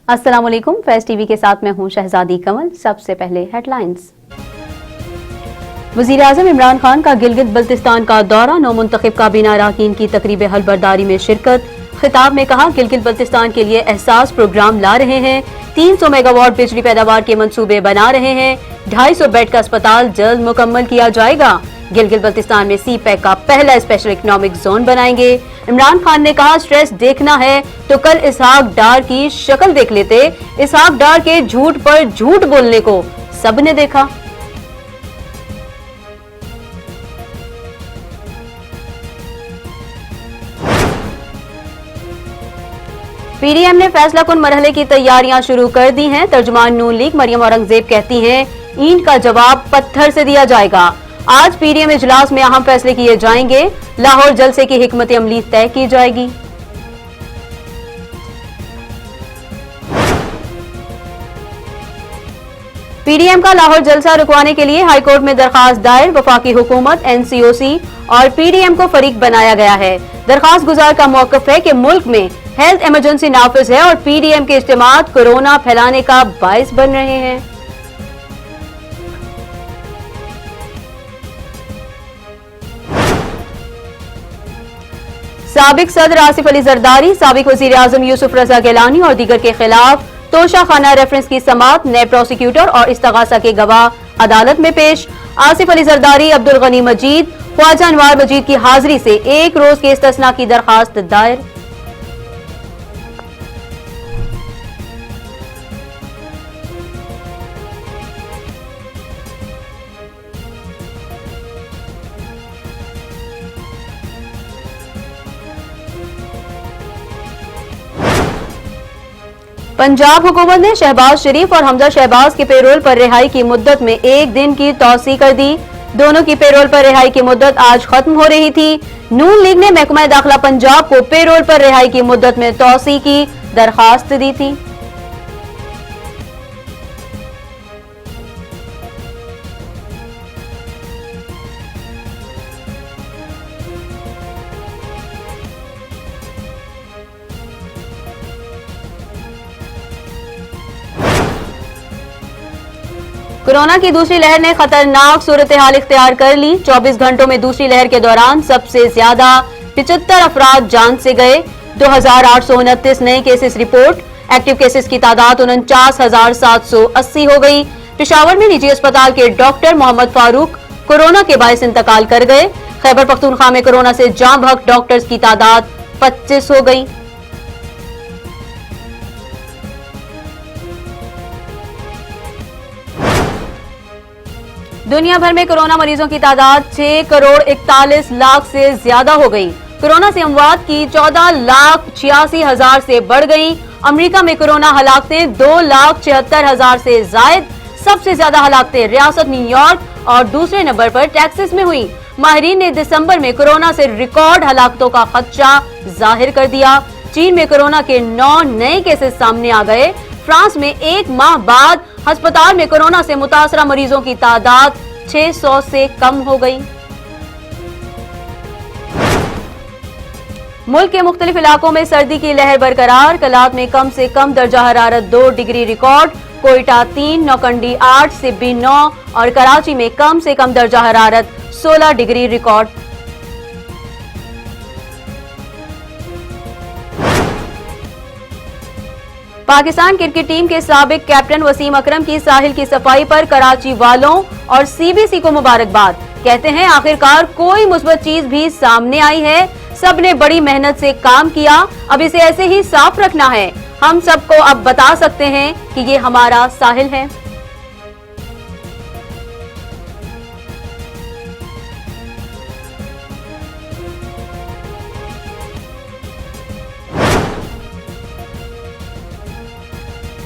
अस्सलाम वालेकुम। फैज टीवी के साथ मैं हूं शहजादी कमल। सबसे पहले हेडलाइंस। वजीर आजम इमरान खान का गिलगित बल्तिस्तान का दौरा, नौ मुंतखब काबीना अरकान की तकरीब हलबरदारी में शिरकत। खिताब में कहा, गिलगित बल्तिस्तान के लिए एहसास प्रोग्राम ला रहे हैं, 300 मेगावाट बिजली पैदावार के मंसूबे बना रहे हैं, 250 बेड का अस्पताल जल्द मुकम्मल किया जाएगा। गिलगित बल्तिस्तान में CPEC का पहला स्पेशल इकोनॉमिक जोन बनाएंगे। इमरान खान ने कहा, स्ट्रेस देखना है तो कल इसहाक डार की शक्ल देख लेते। इसहाक डार के झूठ पर झूठ बोलने को सबने देखा। PDM ने फैसला कुन मरहले की तैयारियां शुरू कर दी हैं। तर्जुमान नून लीग मरियम औरंगजेब कहती हैं, ईंट का जवाब पत्थर से दिया जाएगा। आज PDM इजलास में अहम फैसले किए जाएंगे। लाहौर जलसे की हिकमत अमली तय की जाएगी। PDM का लाहौर जलसा रुकवाने के लिए हाईकोर्ट में दरखास्त दायर। वफाकी हुकूमत, NCOC और PDM को फरीक बनाया गया है। दरखास्त गुजार का मौकफ है कि मुल्क में हेल्थ इमरजेंसी नाफिज है और PDM के इज्तिमात कोरोना फैलाने का बायस बन रहे हैं। साबिक सदर आसिफ अली जरदारी, साबिक वजीर आजम यूसुफ रजा गिलानी और दीगर के खिलाफ तोशा खाना रेफरेंस की समाअत, नए प्रोसिक्यूटर और इस्तगासा के गवाह अदालत में पेश। आसिफ अली जरदारी, अब्दुल गनी मजीद, ख्वाजा अनवार मजीद की हाजिरी से एक रोज के इस्तिस्ना की दरखास्त दायर। पंजाब हुकूमत ने शहबाज शरीफ और हमजा शहबाज की पेरोल पर रिहाई की मुद्दत में एक दिन की तौसी कर दी। दोनों की पेरोल पर रिहाई की मुद्दत आज खत्म हो रही थी। नून लीग ने महकमा दाखिला पंजाब को पेरोल पर रिहाई की मुद्दत में तौसी की दरखास्त दी थी। कोरोना की दूसरी लहर ने खतरनाक सूरत हाल इख्तियार कर ली। 24 घंटों में दूसरी लहर के दौरान सबसे ज्यादा 75 अफराद जान से गए। 2829 नए केसेस रिपोर्ट। एक्टिव केसेस की तादाद 49,780 हो गई। पेशावर में निजी अस्पताल के डॉक्टर मोहम्मद फारूक कोरोना के बायस इंतकाल कर गए। खैबर पख्तूनख्वा में कोरोना से जां बहक डॉक्टर्स की तादाद 25 हो गई। दुनिया भर में कोरोना मरीजों की तादाद 6 करोड़ 41 लाख से ज्यादा हो गई। कोरोना से अमवात की 14,86,000 से बढ़ गई। अमेरिका में कोरोना हलाकतें 2,76,000 से जायद। सबसे ज्यादा हलाकतें रियासत न्यूयॉर्क और दूसरे नंबर पर टेक्सास में हुई। माहिरीन ने दिसंबर में कोरोना से रिकॉर्ड हलाकतों का खदशा जाहिर कर दिया। चीन में कोरोना के 9 नए केसेस सामने आ गए। फ्रांस में एक माह बाद अस्पताल में कोरोना से मुतासरा मरीजों की तादाद 600 से कम हो गई। मुल्क के मुख्तलिफ इलाकों में सर्दी की लहर बरकरार। कलात में कम से कम दर्जा हरारत 2 डिग्री रिकॉर्ड। कोयटा 3, नौकंडी 8, सिब्बी 9 और कराची में कम से कम दर्जा हरारत 16 degree record. Pakistan cricket team के साबिक कैप्टन वसीम अकरम की साहिल की सफाई पर कराची वालों और CBC को मुबारकबाद। कहते हैं, आखिरकार कोई मुस्बत चीज भी सामने आई है। सबने बड़ी मेहनत से काम किया, अब इसे ऐसे ही साफ रखना है। हम सबको अब बता सकते हैं कि ये हमारा साहिल है।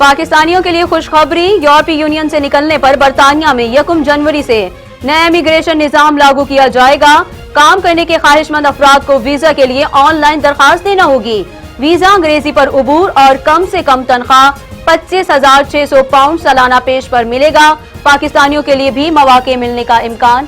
पाकिस्तानियों के लिए खुशखबरी। यूरोपीय यूनियन से निकलने पर बरतानिया में 1 जनवरी से नया इमिग्रेशन निजाम लागू किया जाएगा। काम करने के ख्वाहिशमंद अफराद को वीजा के लिए ऑनलाइन दरखास्त देना होगी। वीजा अंग्रेजी पर उबूर और कम से कम तनख्वाह 25,600 पाउंड सालाना पेश पर मिलेगा। पाकिस्तानियों के लिए भी मौके मिलने का इम्कान।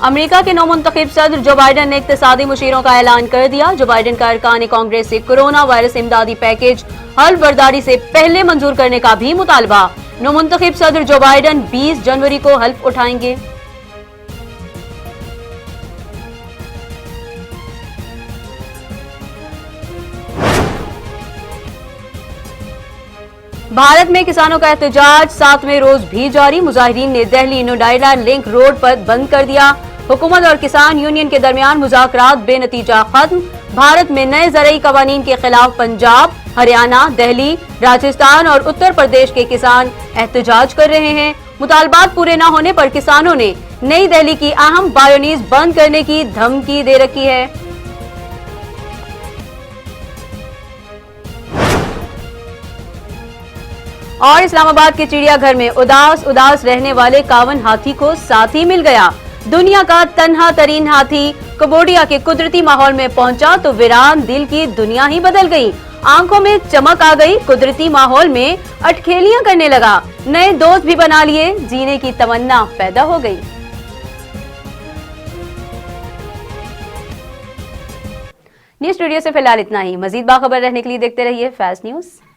अमेरिका के नौमुंतखब सदर जो बाइडन ने इक्तिसादी मुशीरों का ऐलान कर दिया। जो बाइडन का अरकान कांग्रेस से कोरोना वायरस इमदादी पैकेज हल्फ बर्दारी से पहले मंजूर करने का भी मुतालबा। नौमुंतखब सदर जो बाइडन 20 जनवरी को हल्फ उठाएंगे। भारत में किसानों का एहतजाज 7वें रोज भी जारी। मुजाहिरीन ने दिल्ली नोएडा लिंक रोड पर बंद कर दिया। हुकूमत और किसान यूनियन के दरमियान मुज़ाकरात बेनतीजा खत्म। भारत में नए ज़रई कवानीन के खिलाफ पंजाब, हरियाणा, दिल्ली, राजस्थान और उत्तर प्रदेश के किसान एहतजाज कर रहे हैं। मुतालबात पूरे न होने पर किसानों ने नई दिल्ली की अहम बायोनीज बंद करने की धमकी दे रखी है। और इस्लामाबाद के चिड़ियाघर में उदास रहने वाले 51 हाथी को साथी मिल गया। दुनिया का तन्हा तरीन हाथी कंबोडिया के कुदरती माहौल में पहुंचा तो वीरान दिल की दुनिया ही बदल गई। आंखों में चमक आ गई, कुदरती माहौल में अटखेलियां करने लगा, नए दोस्त भी बना लिए, जीने की तमन्ना पैदा हो गई। न्यूज़ स्टूडियो से फिलहाल इतना ही। मजीद बाखबर रहने के लिए देखते रहिए फैज़ न्यूज़।